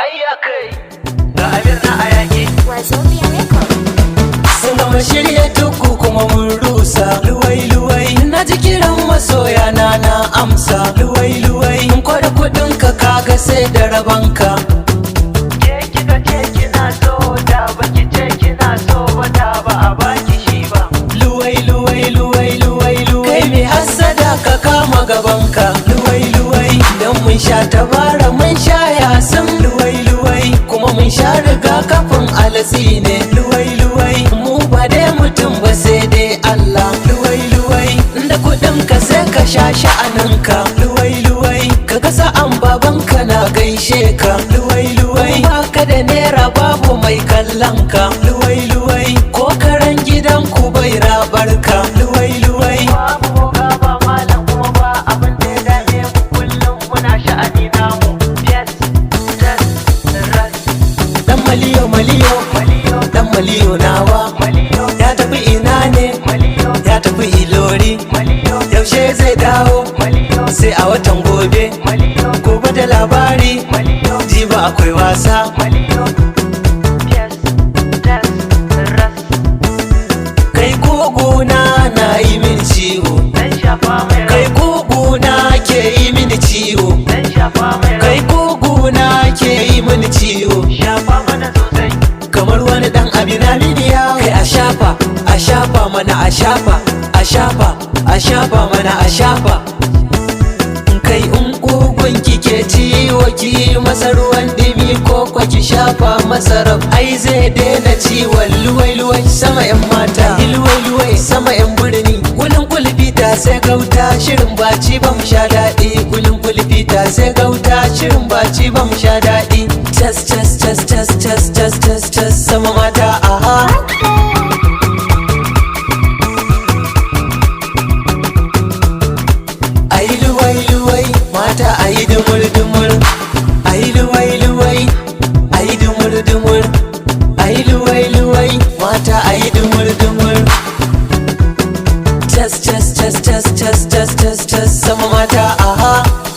hayya kai ga Amir na ayaki Wazobia Record. Sun gama shirya tuku kuma mun rusa. Luwai na ji kiran masoya na amsa. Luwai kwada kudin ka kaga sai da rabanka. ke kika ce kina so da baki ce kina so ba da ba a baki shi ba. Luwai kai mai hassada ka kama gabanka. Luwai dan mun sha tabara mun sha yasin. Luwai kuma mun sha riga kafin alatsi ne. Luwai mu ba dai mutum ba sai dai Allah. Luwai da kudin ka sai ka sha sha'aninka. Luwai ka ga sa'an babanka na gaishe ka. Luwai baka da naira babu mai kallon ka. Luwai ko karen gidan ku bai rabar ka. Luwai Babu boga ba malam kuma ba abin da ya dame mu kullum muna sha'ani namu. Yes, yes, ras, dan maliyo dan maliyo nawa. maliyo, Ya tafi ina ne? maliyo, Ya tafi ilori. maliyo, Yaushe zai dawo? maliyo, Sai a watan gobe. maliyo, Gobe da labari. maliyo, Jiba akwai wasa. maliyo. Yes, yes, ras, Kai kuguna na yi min ciwo. dan shafa mai Kai rai, kuguna ke yi mini ciwo. dan shafa mai rai, Kai kuguna ke yi mini ciwo. shafa mana sosai. Kamar wani dan abina midiya. Kai a shafa mana a shafa mana a shafa. Kai in kugun kike ciwo ki masa ruwan dimi ko kwa ki shafa masa rab. Ai zai daina ciwon luwai sama yan mata. Luwai sama yan birni. Kulin kulfita sai gauta shirin baci ba mu sha daɗi. Kulin kulfita sai gauta shirin baci ba mu sha daɗi. Cas sama mata aha. Ayi luwai mata ayi dumur ayi luwai ayi dumur ayi luwai mata ayi dumur cas sama mata aha.